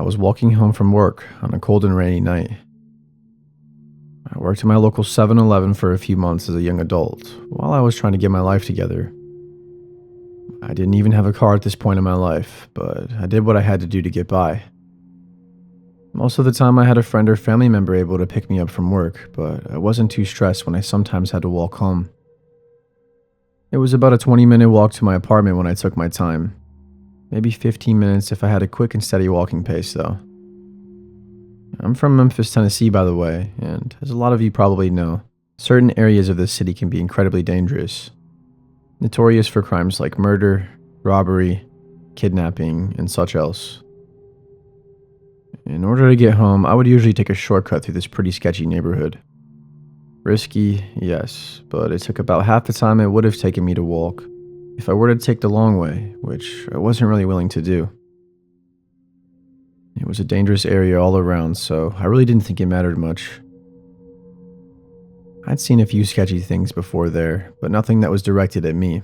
I was walking home from work on a cold and rainy night. I worked at my local 7-Eleven for a few months as a young adult, while I was trying to get my life together. I didn't even have a car at this point in my life, but I did what I had to do to get by. Most of the time I had a friend or family member able to pick me up from work, but I wasn't too stressed when I sometimes had to walk home. It was about a 20-minute walk to my apartment when I took my time. Maybe 15 minutes if I had a quick and steady walking pace, though. I'm from Memphis, Tennessee, by the way, and as a lot of you probably know, certain areas of this city can be incredibly dangerous. Notorious for crimes like murder, robbery, kidnapping, and such else. In order to get home, I would usually take a shortcut through this pretty sketchy neighborhood. Risky, yes, but it took about half the time it would have taken me to walk if I were to take the long way, which I wasn't really willing to do. It was a dangerous area all around, so I really didn't think it mattered much. I'd seen a few sketchy things before there, but nothing that was directed at me.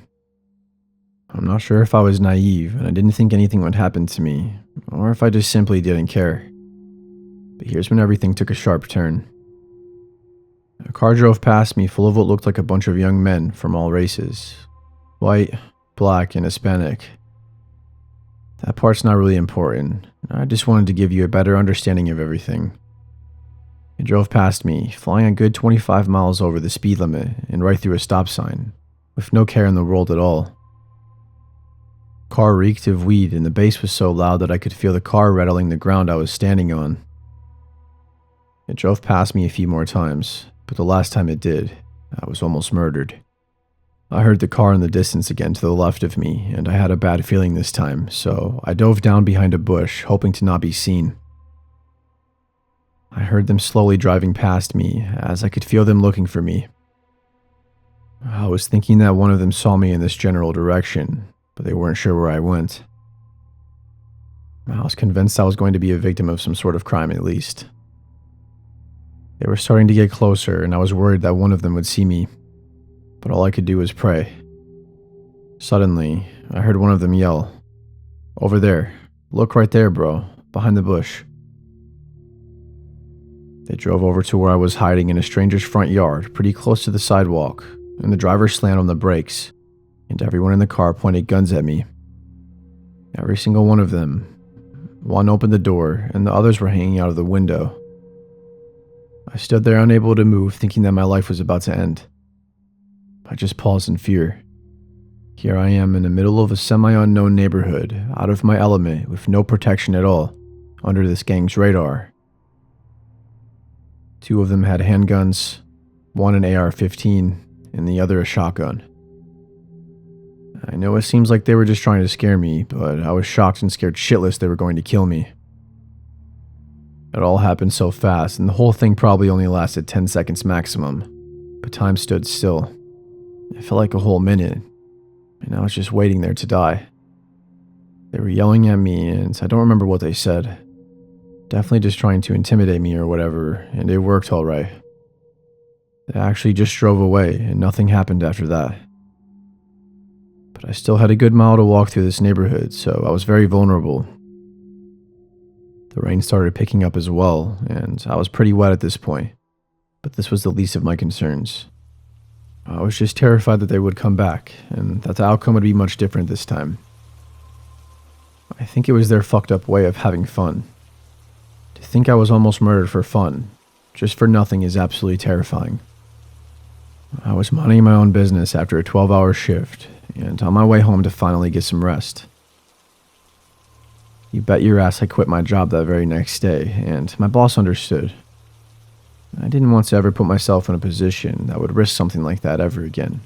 I'm not sure if I was naive and I didn't think anything would happen to me, or if I just simply didn't care. But here's when everything took a sharp turn. A car drove past me full of what looked like a bunch of young men from all races. White, black, and Hispanic. That part's not really important. I just wanted to give you a better understanding of everything. It drove past me, flying a good 25 miles over the speed limit and right through a stop sign, with no care in the world at all. Car reeked of weed and the bass was so loud that I could feel the car rattling the ground I was standing on. It drove past me a few more times, but the last time it did, I was almost murdered. I heard the car in the distance again to the left of me, and I had a bad feeling this time, so I dove down behind a bush, hoping to not be seen. I heard them slowly driving past me, as I could feel them looking for me. I was thinking that one of them saw me in this general direction, but they weren't sure where I went. I was convinced I was going to be a victim of some sort of crime at least. They were starting to get closer, and I was worried that one of them would see me. But all I could do was pray. Suddenly, I heard one of them yell, "Over there. Look right there, bro. Behind the bush." They drove over to where I was hiding in a stranger's front yard, pretty close to the sidewalk, and the driver slammed on the brakes, and everyone in the car pointed guns at me. Every single one of them. One opened the door, and the others were hanging out of the window. I stood there unable to move, thinking that my life was about to end. I just paused in fear. Here I am in the middle of a semi-unknown neighborhood, out of my element, with no protection at all, under this gang's radar. Two of them had handguns, one an AR-15, and the other a shotgun. I know it seems like they were just trying to scare me, but I was shocked and scared shitless they were going to kill me. It all happened so fast, and the whole thing probably only lasted 10 seconds maximum, but time stood still. It felt like a whole minute, and I was just waiting there to die. They were yelling at me, and I don't remember what they said. Definitely just trying to intimidate me or whatever, and it worked alright. They actually just drove away, and nothing happened after that. But I still had a good mile to walk through this neighborhood, so I was very vulnerable. The rain started picking up as well, and I was pretty wet at this point, but this was the least of my concerns. I was just terrified that they would come back, and that the outcome would be much different this time. I think it was their fucked up way of having fun. To think I was almost murdered for fun, just for nothing, is absolutely terrifying. I was minding my own business after a 12-hour shift, and on my way home to finally get some rest. You bet your ass I quit my job that very next day, and my boss understood. I didn't want to ever put myself in a position that would risk something like that ever again.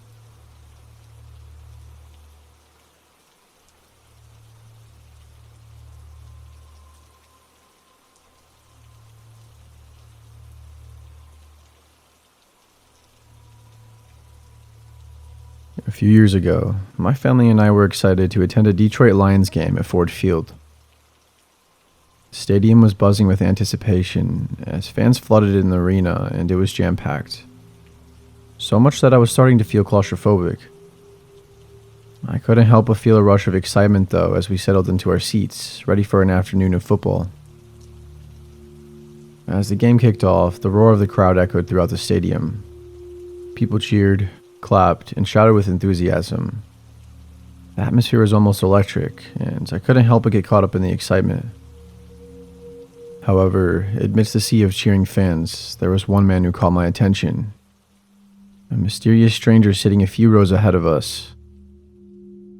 A few years ago, my family and I were excited to attend a Detroit Lions game at Ford Field. The stadium was buzzing with anticipation as fans flooded in the arena, and it was jam-packed. So much that I was starting to feel claustrophobic. I couldn't help but feel a rush of excitement though as we settled into our seats, ready for an afternoon of football. As the game kicked off, the roar of the crowd echoed throughout the stadium. People cheered, clapped, and shouted with enthusiasm. The atmosphere was almost electric, and I couldn't help but get caught up in the excitement. However, amidst the sea of cheering fans, there was one man who caught my attention. A mysterious stranger sitting a few rows ahead of us.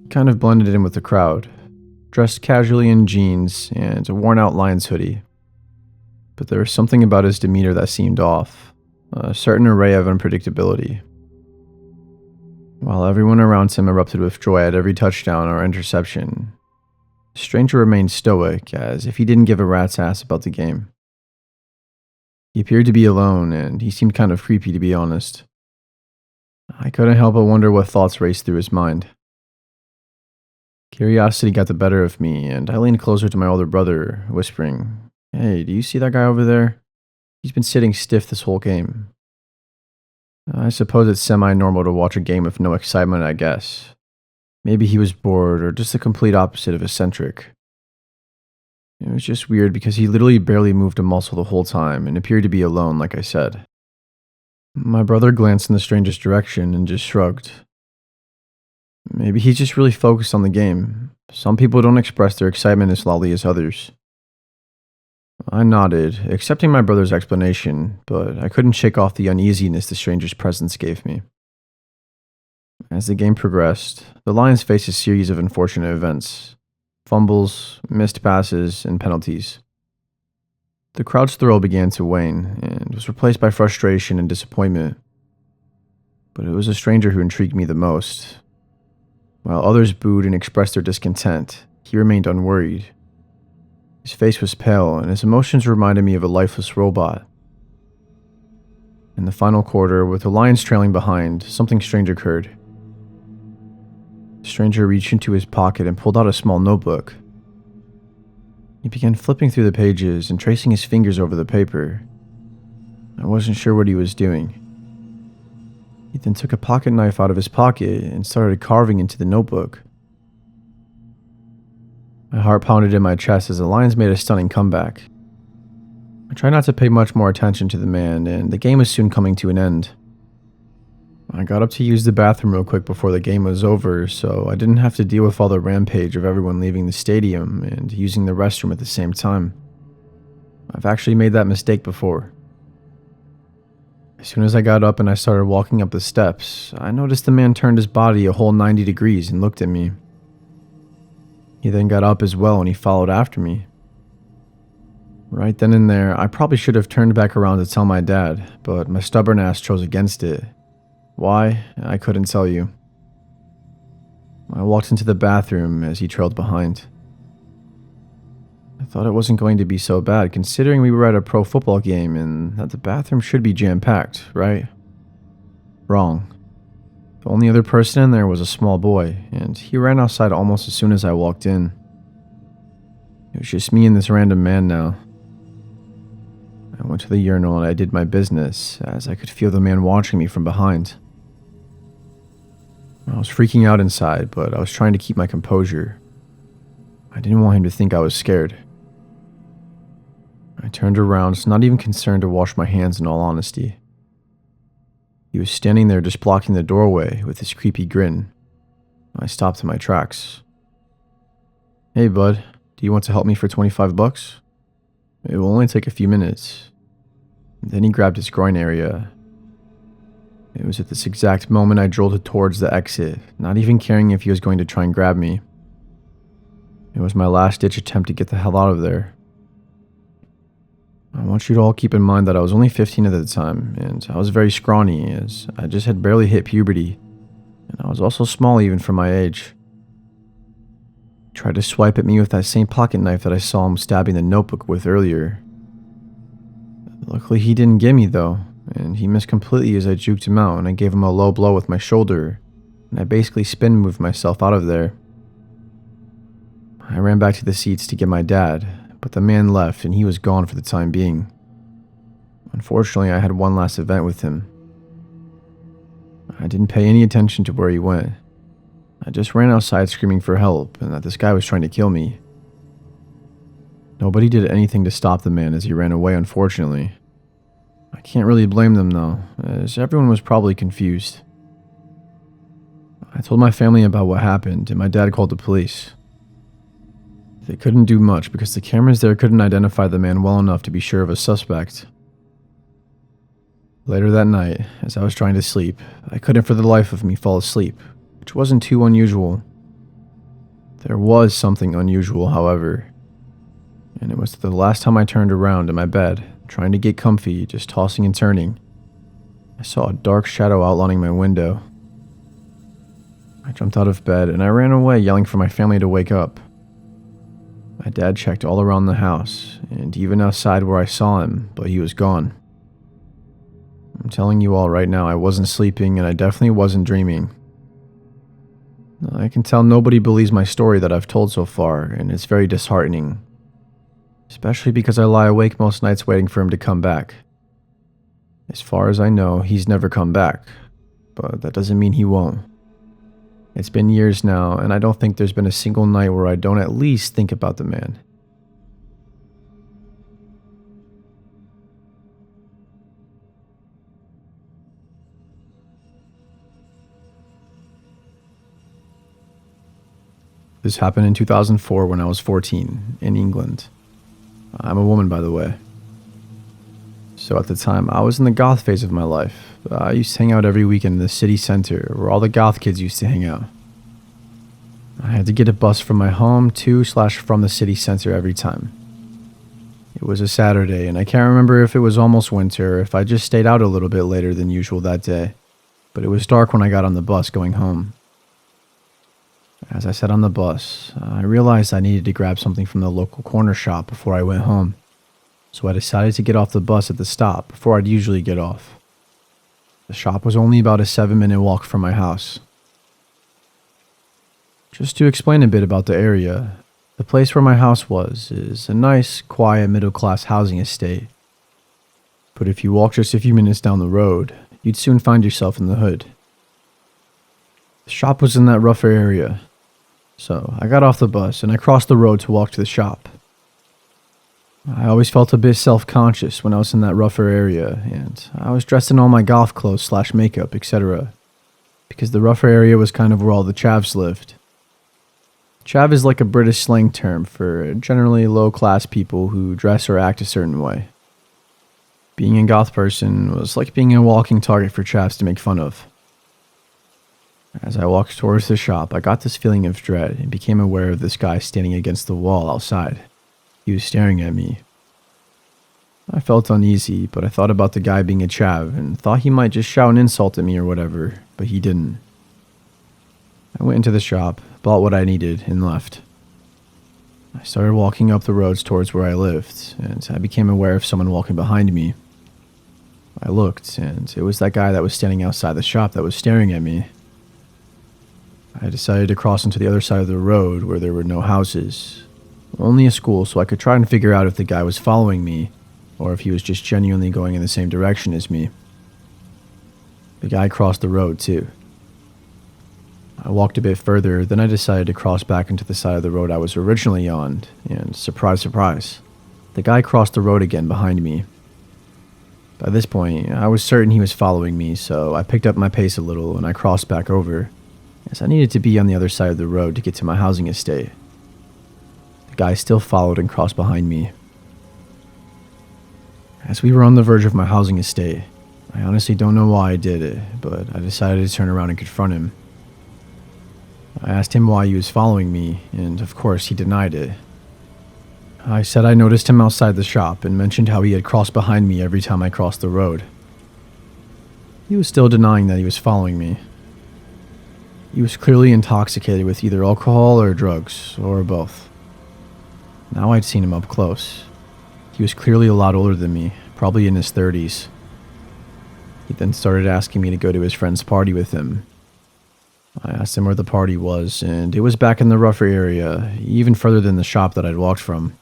He kind of blended in with the crowd, dressed casually in jeans and a worn-out Lions hoodie. But there was something about his demeanor that seemed off, a certain array of unpredictability. While everyone around him erupted with joy at every touchdown or interception, the stranger remained stoic, as if he didn't give a rat's ass about the game. He appeared to be alone, and he seemed kind of creepy, to be honest. I couldn't help but wonder what thoughts raced through his mind. Curiosity got the better of me, and I leaned closer to my older brother, whispering, "Hey, do you see that guy over there? He's been sitting stiff this whole game." I suppose it's semi-normal to watch a game with no excitement, I guess. Maybe he was bored, or just the complete opposite of eccentric. It was just weird because he literally barely moved a muscle the whole time and appeared to be alone, like I said. My brother glanced in the stranger's direction and just shrugged. Maybe he's just really focused on the game. Some people don't express their excitement as loudly as others. I nodded, accepting my brother's explanation, but I couldn't shake off the uneasiness the stranger's presence gave me. As the game progressed, the Lions faced a series of unfortunate events: fumbles, missed passes, and penalties. The crowd's thrill began to wane, and was replaced by frustration and disappointment. But it was a stranger who intrigued me the most. While others booed and expressed their discontent, he remained unworried. His face was pale, and his emotions reminded me of a lifeless robot. In the final quarter, with the Lions trailing behind, something strange occurred. The stranger reached into his pocket and pulled out a small notebook. He began flipping through the pages and tracing his fingers over the paper. I wasn't sure what he was doing. He then took a pocket knife out of his pocket and started carving into the notebook. My heart pounded in my chest as the Lions made a stunning comeback. I tried not to pay much more attention to the man, and the game was soon coming to an end. I got up to use the bathroom real quick before the game was over, so I didn't have to deal with all the rampage of everyone leaving the stadium and using the restroom at the same time. I've actually made that mistake before. As soon as I got up and I started walking up the steps, I noticed the man turned his body a whole 90 degrees and looked at me. He then got up as well and he followed after me. Right then and there, I probably should have turned back around to tell my dad, but my stubborn ass chose against it. Why? I couldn't tell you. I walked into the bathroom as he trailed behind. I thought it wasn't going to be so bad, considering we were at a pro football game and that the bathroom should be jam-packed, right? Wrong. The only other person in there was a small boy, and he ran outside almost as soon as I walked in. It was just me and this random man now. I went to the urinal and I did my business, as I could feel the man watching me from behind. I was freaking out inside, but I was trying to keep my composure. I didn't want him to think I was scared. I turned around, not even concerned to wash my hands in all honesty. He was standing there just blocking the doorway with his creepy grin. I stopped in my tracks. "Hey bud, do you want to help me for $25? It will only take a few minutes." Then he grabbed his groin area. It was at this exact moment I jolted towards the exit, not even caring if he was going to try and grab me. It was my last-ditch attempt to get the hell out of there. I want you to all keep in mind that I was only 15 at the time, and I was very scrawny, as I just had barely hit puberty, and I was also small even for my age. He tried to swipe at me with that same pocket knife that I saw him stabbing the notebook with earlier. Luckily he didn't get me though, and he missed completely as I juked him out and I gave him a low blow with my shoulder, and I basically spin moved myself out of there. I ran back to the seats to get my dad, but the man left and he was gone for the time being. Unfortunately, I had one last event with him. I didn't pay any attention to where he went. I just ran outside screaming for help and that this guy was trying to kill me. Nobody did anything to stop the man as he ran away, unfortunately. I can't really blame them though, as everyone was probably confused. I told my family about what happened, and my dad called the police. They couldn't do much because the cameras there couldn't identify the man well enough to be sure of a suspect. Later that night, as I was trying to sleep, I couldn't for the life of me fall asleep, which wasn't too unusual. There was something unusual, however, and it was the last time I turned around in my bed, trying to get comfy, just tossing and turning. I saw a dark shadow outlining my window. I jumped out of bed and I ran away, yelling for my family to wake up. My dad checked all around the house, and even outside where I saw him, but he was gone. I'm telling you all right now, I wasn't sleeping and I definitely wasn't dreaming. I can tell nobody believes my story that I've told so far, and it's very disheartening. Especially because I lie awake most nights waiting for him to come back. As far as I know, he's never come back, but that doesn't mean he won't. It's been years now, and I don't think there's been a single night where I don't at least think about the man. This happened in 2004 when I was 14, in England. I'm a woman, by the way. So at the time, I was in the goth phase of my life. I used to hang out every weekend in the city center, where all the goth kids used to hang out. I had to get a bus from my home to/from the city center every time. It was a Saturday, and I can't remember if it was almost winter or if I just stayed out a little bit later than usual that day, but it was dark when I got on the bus going home. As I sat on the bus, I realized I needed to grab something from the local corner shop before I went home, so I decided to get off the bus at the stop before I'd usually get off. The shop was only about a 7-minute walk from my house. Just to explain a bit about the area, the place where my house was is a nice, quiet, middle-class housing estate. But if you walk just a few minutes down the road, you'd soon find yourself in the hood. The shop was in that rougher area, so I got off the bus and I crossed the road to walk to the shop. I always felt a bit self-conscious when I was in that rougher area, and I was dressed in all my golf clothes/makeup, etc., because the rougher area was kind of where all the chavs lived. Chav is like a British slang term for generally low-class people who dress or act a certain way. Being a goth person was like being a walking target for chavs to make fun of. As I walked towards the shop, I got this feeling of dread and became aware of this guy standing against the wall outside. He was staring at me. I felt uneasy, but I thought about the guy being a chav and thought he might just shout an insult at me or whatever, but he didn't. I went into the shop, bought what I needed, and left. I started walking up the roads towards where I lived, and I became aware of someone walking behind me. I looked, and it was that guy that was standing outside the shop that was staring at me. I decided to cross onto the other side of the road where there were no houses, only a school, so I could try and figure out if the guy was following me or if he was just genuinely going in the same direction as me. The guy crossed the road too. I walked a bit further, then I decided to cross back into the side of the road I was originally on, and surprise, surprise, the guy crossed the road again behind me. By this point, I was certain he was following me, so I picked up my pace a little and I crossed back over, as I needed to be on the other side of the road to get to my housing estate. The guy still followed and crossed behind me. As we were on the verge of my housing estate, I honestly don't know why I did it, but I decided to turn around and confront him. I asked him why he was following me, and of course he denied it. I said I noticed him outside the shop and mentioned how he had crossed behind me every time I crossed the road. He was still denying that he was following me. He was clearly intoxicated with either alcohol or drugs, or both. Now I'd seen him up close. He was clearly a lot older than me, probably in his 30s. He then started asking me to go to his friend's party with him. I asked him where the party was, and it was back in the rougher area, even further than the shop that I'd walked from.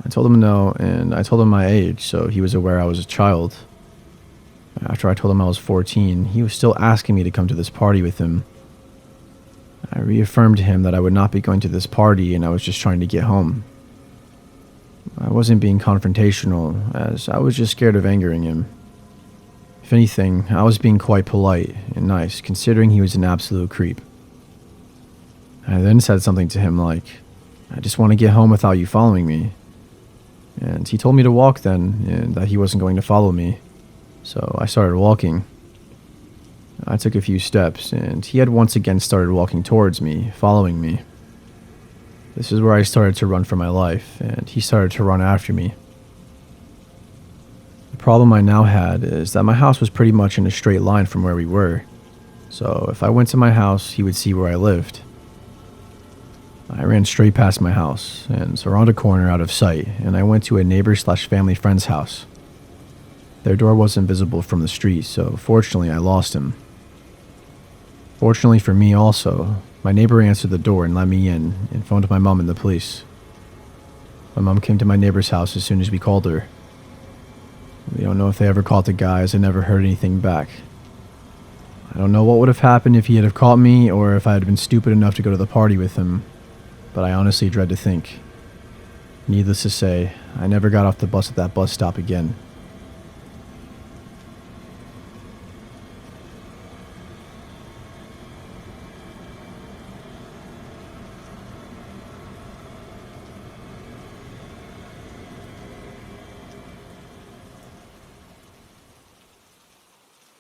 I told him no, and I told him my age, so he was aware I was a child. After I told him I was 14, he was still asking me to come to this party with him. I reaffirmed to him that I would not be going to this party and I was just trying to get home. I wasn't being confrontational, as I was just scared of angering him. If anything, I was being quite polite and nice, considering he was an absolute creep. I then said something to him like, "I just want to get home without you following me." And he told me to walk then, and that he wasn't going to follow me. So I started walking. I took a few steps, and he had once again started walking towards me, following me. This is where I started to run for my life, and he started to run after me. The problem I now had is that my house was pretty much in a straight line from where we were. So if I went to my house, he would see where I lived. I ran straight past my house, and around a corner out of sight, and I went to a neighbor/family friend's house. Their door wasn't visible from the street, so fortunately I lost him. Fortunately for me also, my neighbor answered the door and let me in and phoned my mom and the police. My mom came to my neighbor's house as soon as we called her. We don't know if they ever caught the guy, as I never heard anything back. I don't know what would have happened if he had have caught me or if I had been stupid enough to go to the party with him, but I honestly dread to think. Needless to say, I never got off the bus at that bus stop again.